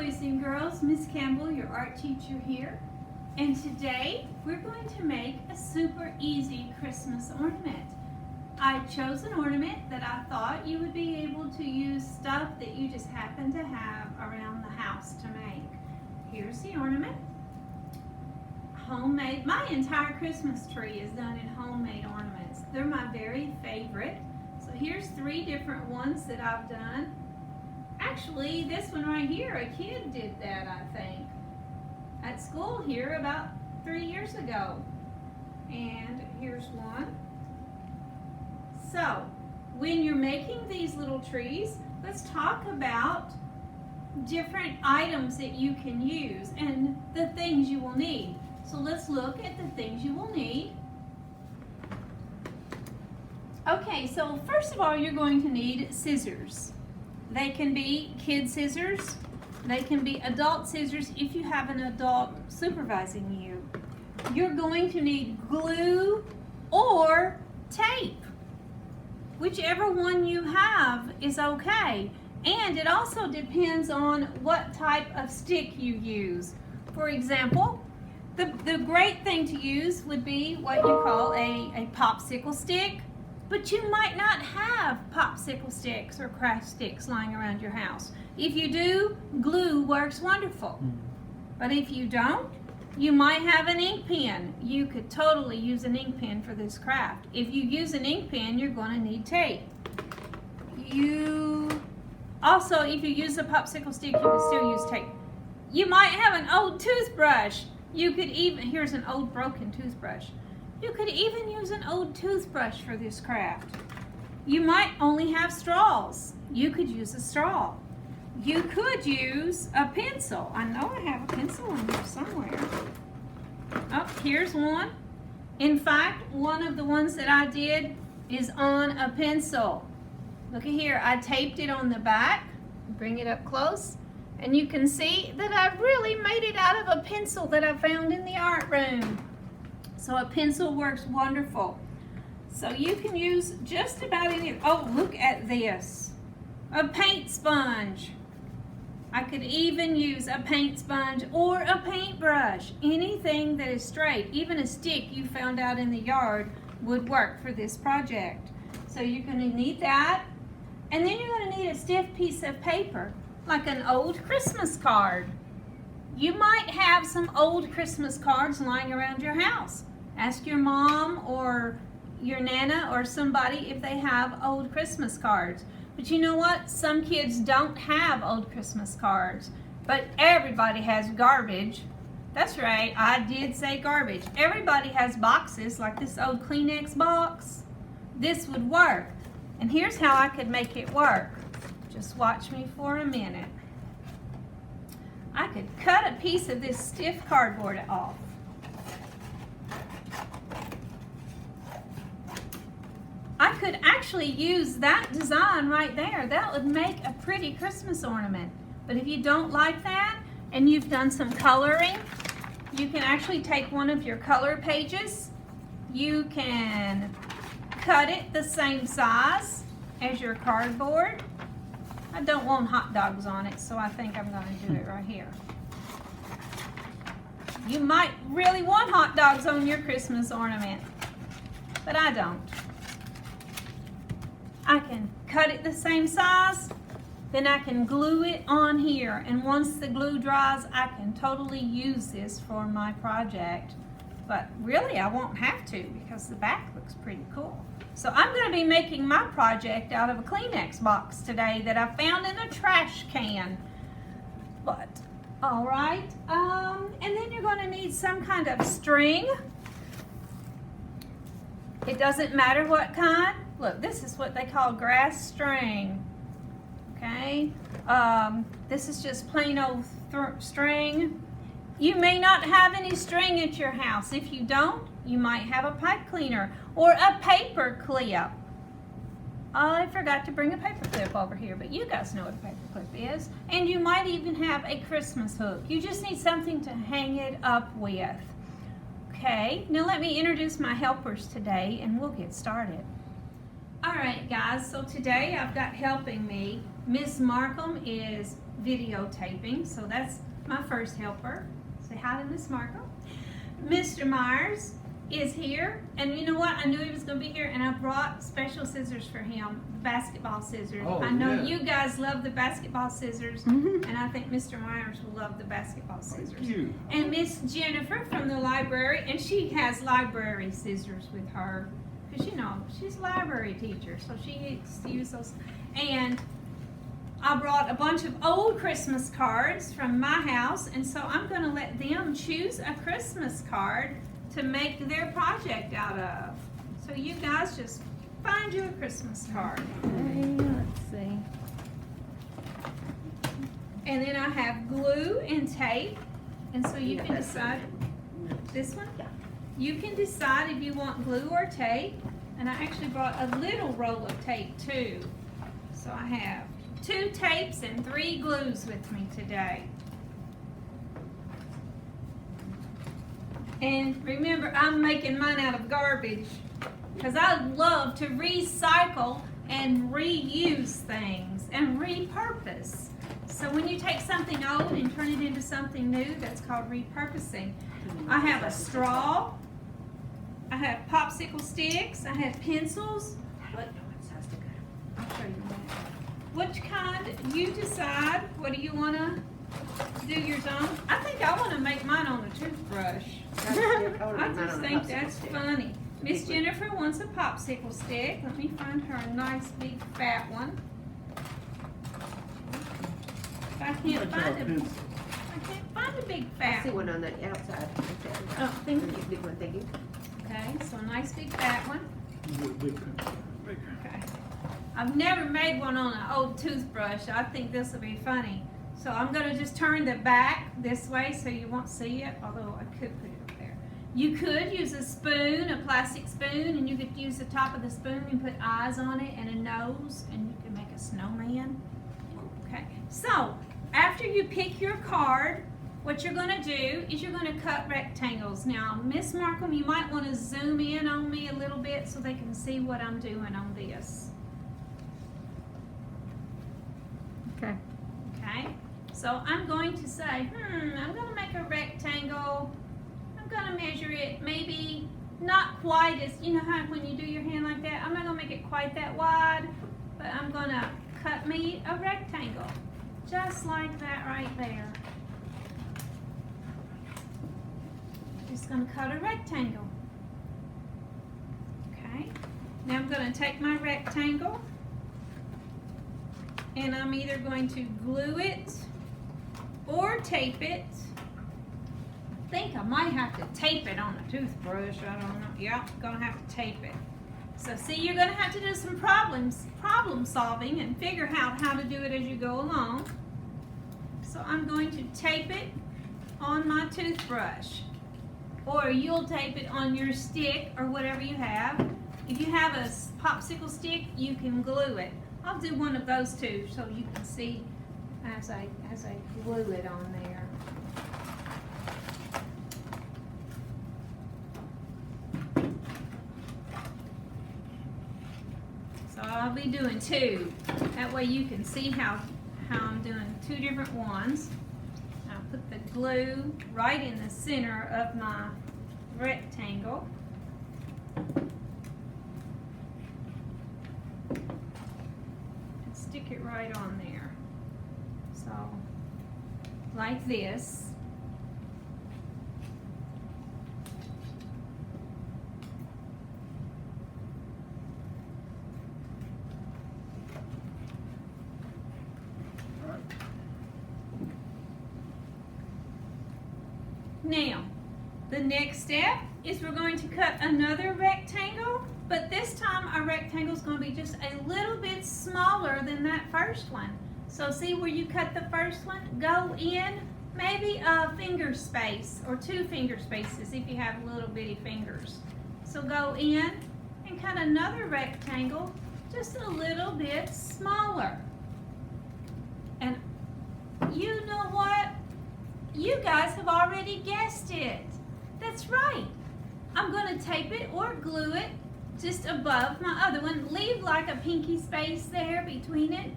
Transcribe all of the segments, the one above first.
boys and girls, Miss Campbell, your art teacher here. And today we're going to make a super easy Christmas ornament. I chose an ornament that I thought you would be able to use stuff that you just happen to have around the house to make. Here's the ornament. Homemade. My entire Christmas tree is done in homemade ornaments. They're my very favorite. So here's 3 different ones that I've done. Actually, this one right here, a kid did that, I think, at school here about 3 years ago. And here's one. So, when you're making these little trees, let's talk about different items that you can use and the things you will need. So let's look at the things you will need. Okay, so first of all, you're going to need scissors. They can be kid scissors. They can be adult scissors if you have an adult supervising you. You're going to need glue or tape. Whichever one you have is okay. And it also depends on what type of stick you use. For example, the great thing to use would be what you call a popsicle stick. But you might not have popsicle sticks or craft sticks lying around your house. If you do, glue works wonderful. But if you don't, you might have an ink pen. You could totally use an ink pen for this craft. If you use an ink pen, you're going to need tape. Also, if you use a popsicle stick, you can still use tape. You might have an old toothbrush. You could even, here's an old broken toothbrush. You could even use an old toothbrush for this craft. You might only have straws. You could use a straw. You could use a pencil. I know I have a pencil in here somewhere. Oh, here's one. In fact, one of the ones that I did is on a pencil. Look at here, I taped it on the back. Bring it up close. And you can see that I really made it out of a pencil that I found in the art room. So a pencil works wonderful. So you can use just about any. Oh, look at this. A paint sponge. I could even use a paint sponge or a paintbrush. Anything that is straight, even a stick you found out in the yard would work for this project. So you're going to need that. And then you're going to need a stiff piece of paper, like an old Christmas card. You might have some old Christmas cards lying around your house. Ask your mom or your Nana or somebody if they have old Christmas cards. But you know what? Some kids don't have old Christmas cards. But everybody has garbage. That's right, I did say garbage. Everybody has boxes like this old Kleenex box. This would work. And here's how I could make it work. Just watch me for a minute. I could cut a piece of this stiff cardboard off. I could actually use that design right there. That would make a pretty Christmas ornament. But if you don't like that and you've done some coloring, you can actually take one of your color pages. You can cut it the same size as your cardboard. I don't want hot dogs on it, so I think I'm going to do it right here. You might really want hot dogs on your Christmas ornament, but I don't. I can cut it the same size, then I can glue it on here, and once the glue dries, I can totally use this for my project. But really, I won't have to because the back looks pretty cool. So I'm going to be making my project out of a Kleenex box today that I found in a trash can. But, all right. And then you're going to need some kind of string. It doesn't matter what kind. Look, this is what they call grass string. Okay? This is just plain old string. You may not have any string at your house. If you don't, you might have a pipe cleaner or a paper clip. I forgot to bring a paper clip over here, but you guys know what a paper clip is. And you might even have a Christmas hook. You just need something to hang it up with. Okay, now let me introduce my helpers today and we'll get started. All right, guys, so today I've got helping me. Miss Marcum is videotaping. So that's my first helper. Say hi to Miss Marcum. Mr. Myers is here, and you know what? I knew he was going to be here, and I brought special scissors for him, basketball scissors. Oh, I know yeah. you guys love the basketball scissors, and I think Mr. Myers will love the basketball scissors. Thank you. And Miss Jennifer from the library, and she has library scissors with her, because you know, she's a library teacher, so she needs to use those. And I brought a bunch of old Christmas cards from my house, and so I'm going to let them choose a Christmas card to make their project out of. So you guys just find you a Christmas card. Okay, let's see. And then I have glue and tape, and so you Yeah, can that's decide, this one? Yeah. You can decide if you want glue or tape, and I actually brought a little roll of tape too. So I have 2 tapes and 3 glues with me today. And remember, I'm making mine out of garbage because I love to recycle and reuse things and repurpose. So when you take something old and turn it into something new, that's called repurposing. I have a straw, I have popsicle sticks, I have pencils. I'll show you that. Which kind, you decide. What do you want to do yours on? I think I want to make mine on a toothbrush. I just think that's funny. Miss Jennifer wants a popsicle stick. Let me find her a nice big fat one. If I can't find a big I fat see one. one on the outside. Oh, thank you. Big one, thank you. Okay, so a nice big fat one. Big. Okay. I've never made one on an old toothbrush. I think this will be funny. So I'm going to just turn the back this way so you won't see it, although I could put it up there. You could use a spoon, a plastic spoon, and you could use the top of the spoon and put eyes on it and a nose, and you can make a snowman. Okay, so after you pick your card, what you're going to do is you're going to cut rectangles. Now, Miss Marcum, you might want to zoom in on me a little bit so they can see what I'm doing on this. Okay. Okay, so I'm going to say, I'm going to make a rectangle. I'm going to measure it maybe not quite as, you know how when you do your hand like that, I'm not going to make it quite that wide, but I'm going to cut me a rectangle, just like that right there. Just going to cut a rectangle. Okay, now I'm going to take my rectangle, and I'm either going to glue it or tape it. I think I might have to tape it on a toothbrush. I don't know. Yeah, gonna have to tape it. So see, you're gonna have to do some problem solving and figure out how to do it as you go along. So I'm going to tape it on my toothbrush, or you'll tape it on your stick or whatever you have. If you have a popsicle stick, you can glue it. I'll do one of those too, so you can see as I glue it on there. So I'll be doing 2. That way you can see how I'm doing 2 different ones. I'll put the glue right in the center of my rectangle. Stick it right on there. So, like this. Now, the next step is we're going to cut another rectangle, but this time our rectangle is going to be just a little bit smaller than that first one. So see where you cut the first one? Go in maybe a finger space or 2 finger spaces if you have little bitty fingers. So go in and cut another rectangle just a little bit smaller. And you know what? You guys have already guessed it. That's right. I'm going to tape it or glue it just above my other one. Leave like a pinky space there between it.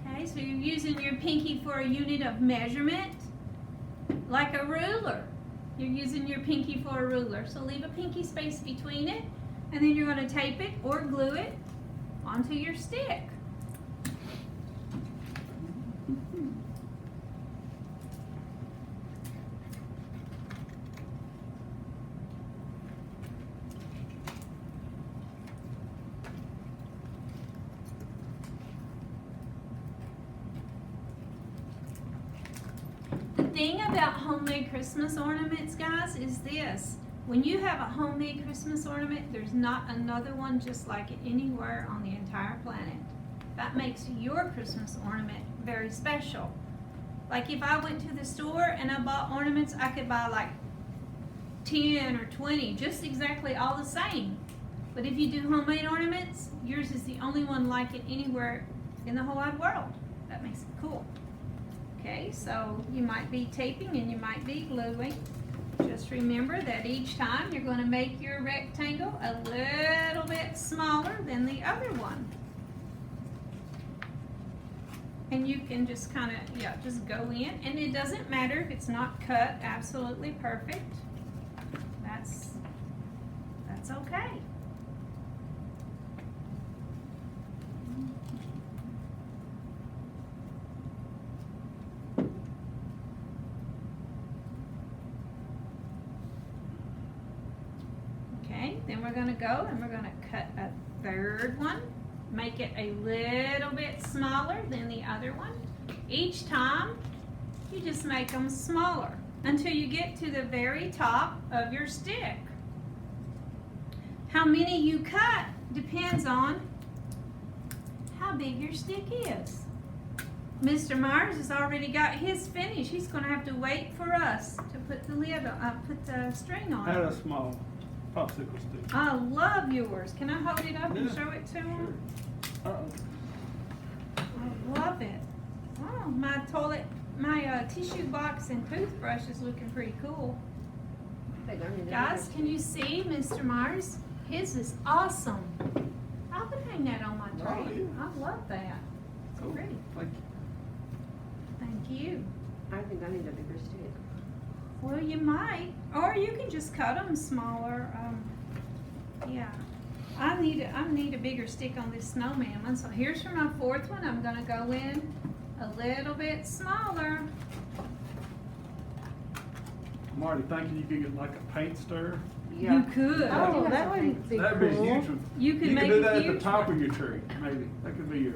Okay, Okay, so you're using your pinky for a unit of measurement, like a ruler. You're using your pinky for a ruler. So leave a pinky space between it, and then you're going to tape it or glue it onto your stick. The thing about homemade Christmas ornaments, guys, is this. When you have a homemade Christmas ornament, there's not another one just like it anywhere on the entire planet. That makes your Christmas ornament very special. Like if I went to the store and I bought ornaments, I could buy like 10 or 20, just exactly all the same. But if you do homemade ornaments, yours is the only one like it anywhere in the whole wide world. That makes it cool. Okay, so you might be taping and you might be gluing. Just remember that each time you're going to make your rectangle a little bit smaller than the other one. And you can just kind of, just go in. And it doesn't matter if it's not cut absolutely perfect. That's okay. Then we're going to go and we're going to cut a third one, make it a little bit smaller than the other one. Each time you just make them smaller until you get to the very top of your stick. How many you cut depends on how big your stick is. Mr. Myers has already got his finished. He's going to have to wait for us to put the lid on, put the string on. I had a small popsicle stick. I love yours. Can I hold it up and Yeah, show it to him? Sure. Uh-oh. I love it. Oh, my tissue box and toothbrush is looking pretty cool. Guys, can you see Mr. Myers? His is awesome. I could hang that on my tray. Oh, yeah. I love that. It's Cool. pretty. Thank you. Thank you. I think I need a bigger stick. Well, you might, or you can just cut them smaller. Yeah, I need a bigger stick on this snowman one. So here's for my fourth one. I'm gonna go in a little bit smaller. I'm already thinking you could get like a paint stirrer. You could. Oh, that would be That'd be a cool. huge one. You could make do a that at huge the top one. of your tree, maybe. That could be your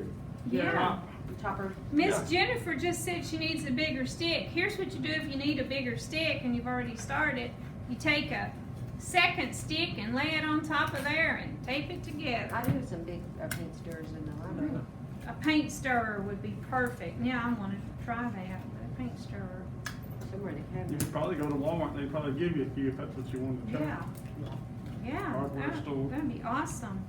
Yeah. top. Topper. Miss Yeah. Jennifer just said she needs a bigger stick. Here's what you do if you need a bigger stick and you've already started. You take a second stick and lay it on top of there and tape it together. I do some big paint stirrers in the library. A paint stirrer would be perfect. Now I wanted to try that, but a paint stirrer. Somewhere in the You cabinet. could probably go to Walmart and they'd probably give you a few if that's what you wanted to try. Yeah. Yeah, Hardware store. that'd be awesome.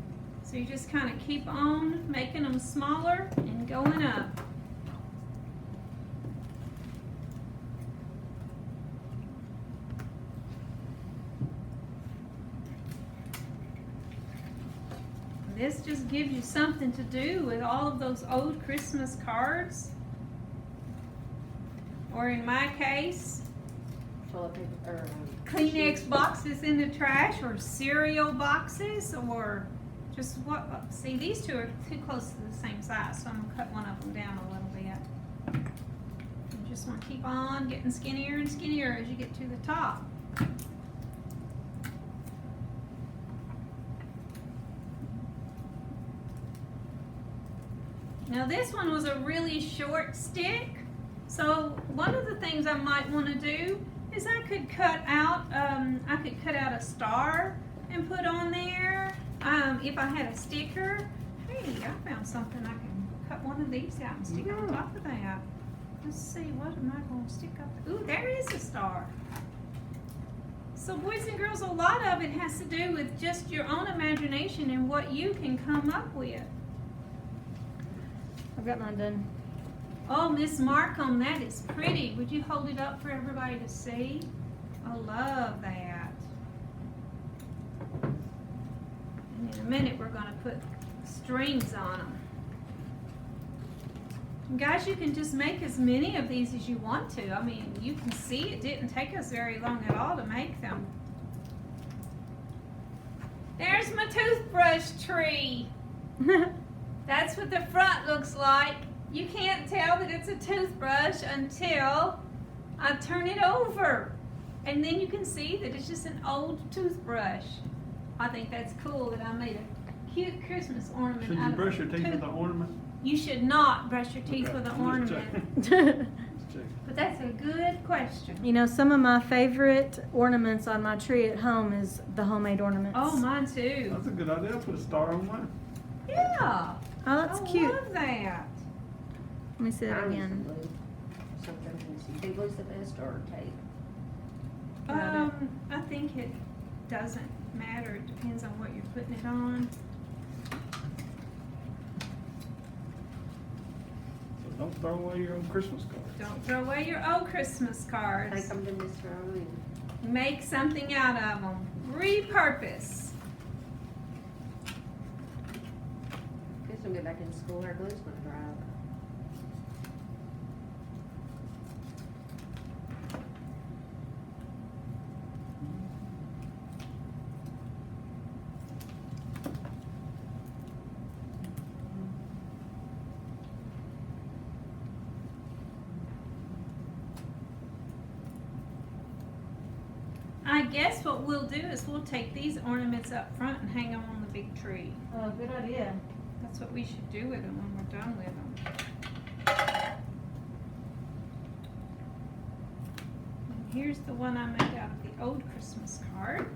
So you just kind of keep on making them smaller and going up. This just gives you something to do with all of those old Christmas cards. Or in my case, Toilet paper, or, Kleenex boxes in the trash, or cereal boxes, or just what, see, these two are too close to the same size, so I'm gonna cut one of them down a little bit. You just wanna keep on getting skinnier and skinnier as you get to the top. Now this one was a really short stick, so one of the things I might want to do is I could cut out a star and put on there. If I had a sticker, hey, I found something I can cut one of these out and stick on top of that. Let's see, what am I going to stick up? Ooh, there is a star. So boys and girls, a lot of it has to do with just your own imagination and what you can come up with. I've got mine done. Oh, Miss Marcum, that is pretty. Would you hold it up for everybody to see? I love that. And in a minute, we're going to put strings on them. Guys, you can just make as many of these as you want to. I mean, you can see it didn't take us very long at all to make them. There's my toothbrush tree. That's what the front looks like. You can't tell that it's a toothbrush until I turn it over. And then you can see that it's just an old toothbrush. I think that's cool that I made a cute Christmas ornament Should out you of brush a your teeth with an ornament? You should not brush your teeth Okay, with an just ornament. checking. Just checking. But that's a good question. You know, some of my favorite ornaments on my tree at home is the homemade ornaments. Oh, mine too. That's a good idea. I'll put a star on mine. Yeah. Oh, that's I cute. love that. Let me see that Mine is again. blue. Something, let me see. Big blue's the best or tape? I think it doesn't matter. It depends on what you're putting it on. So don't throw away your old Christmas cards. Don't throw away your old Christmas cards. Take them to Mr. Darlene. Make something out of them. Repurpose. Guess we'll get back in school. Our glue's gonna dry up. I guess what we'll do is we'll take these ornaments up front and hang them on the big tree. Oh, good idea. That's what we should do with them when we're done with them. And here's the one I made out of the old Christmas card.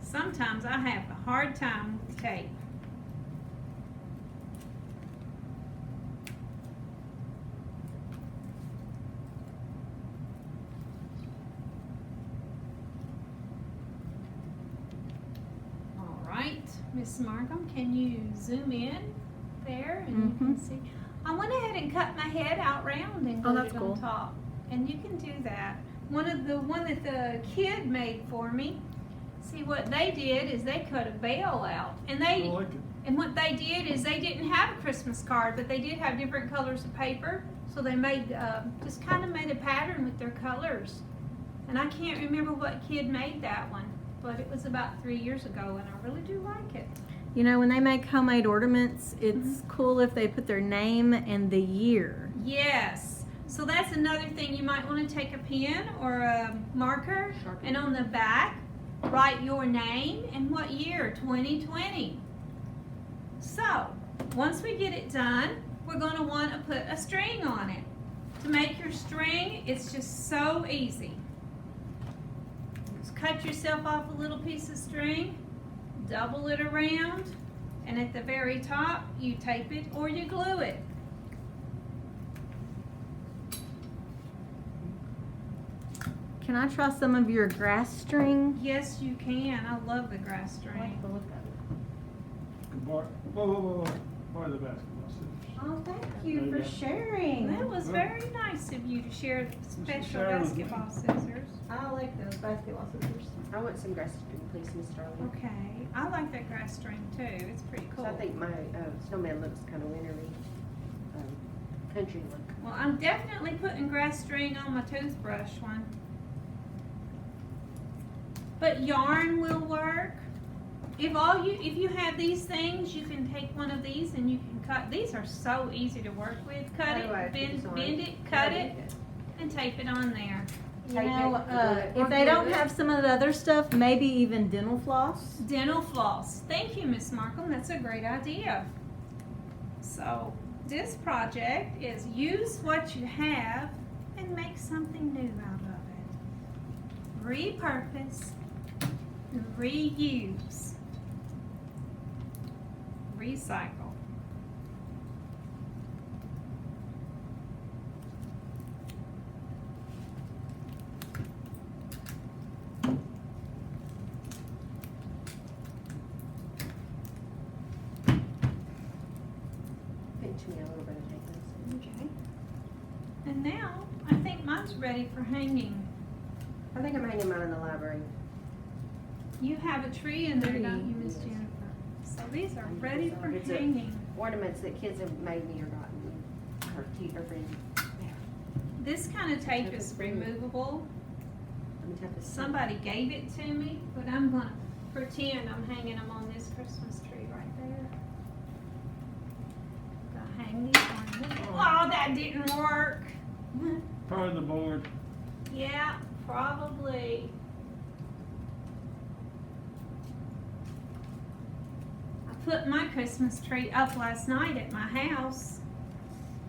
Sometimes I have a hard time with tape. Miss Marcum, can you zoom in there and you can see? I went ahead and cut my head out round and glued that's it cool. on top. And you can do that. One that the kid made for me. See, what they did is they cut a bell out, and I like it. and what they did is they didn't have a Christmas card, but they did have different colors of paper. So they made just kind of made a pattern with their colors. And I can't remember what kid made that one, but it was about 3 years ago, and I really do like it. You know, when they make homemade ornaments, it's cool if they put their name and the year. Yes. So that's another thing. You might want to take a pen or a marker, and on the back, write your name and what year, 2020. So, once we get it done, we're going to want to put a string on it. To make your string, it's just so easy. Just cut yourself off a little piece of string, double it around, and at the very top, you tape it or you glue it. Can I try some of your grass string? Yes, you can. I love the grass I like string. the look of it. Whoa, whoa, whoa, whoa. Borrow the basketball scissors. Oh, thank There you you for go. sharing. That was very nice of you to share the special sharing with me. basketball scissors. I like those basketball scissors. I want some grass string, please, Miss Darlene. Okay, I like that grass string too. It's pretty cool. So I think my snowman looks kind of wintry, country look. Well, I'm definitely putting grass string on my toothbrush one. But yarn will work. If you have these things, you can take one of these and you can cut. These are so easy to work with. Cut How do I it, put this on? bend it, cut it, and tape it on there. You Tape know, it, glue it. if they don't have some of the other stuff, maybe even dental floss. Dental floss. Thank you, Miss Marcum. That's a great idea. So this project is use what you have and make something new out of it. Repurpose, reuse, recycle. Pinch me a little bit and take this. Okay. And now I think mine's ready for hanging. I think I'm hanging mine in the library. You have a tree in there, Tree. don't you, Miss Yes. Jennifer? So these are I think ready so. for It's a- hanging. Ornaments that kids have made me or gotten me. Or keep or bring. This kind of tape is removable. Let me tap this. Somebody gave it to me, but I'm gonna pretend I'm hanging them on this Christmas tree right there. Gonna hang these ornaments. Oh, that didn't work. Probably the board. Yeah, probably. I put my Christmas tree up last night at my house.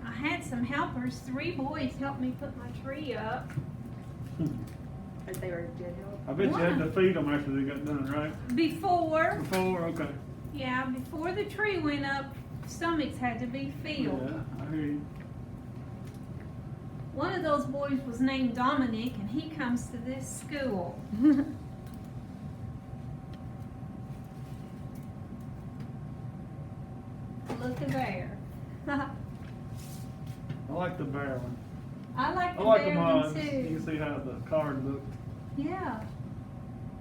I had some helpers. 3 boys helped me put my tree up. But they were good help. I bet you had to feed them after they got done, right? Before, Before, okay. yeah, before the tree went up, stomachs had to be filled. Yeah, I hear you. One of those boys was named Dominic, and he comes to this school. Look at there. I like the bear one. I like I the like the bear one mods. You too. can see how the card looked. Yeah.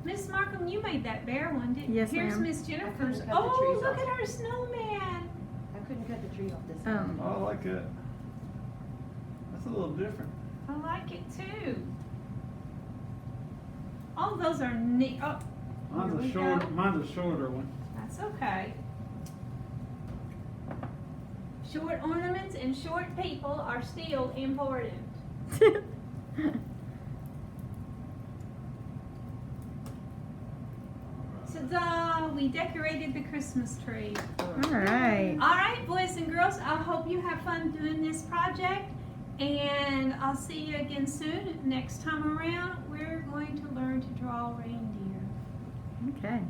Miss Marcum, you made that bear one, didn't you? Yes, Here's ma'am. Miss Jennifer's. cut the Oh, trees look off. at her snowman. I couldn't cut the tree off this one. Oh, I like that. That's a little different. I like it too. Oh, those are neat. Oh, Mine's Here a we short. go. Mine's a shorter one. that's okay. Short ornaments and short people are still important. Ta-da! We decorated the Christmas tree. All right. All right, boys and girls, I hope you have fun doing this project, and I'll see you again soon. Next time around, we're going to learn to draw reindeer. Okay.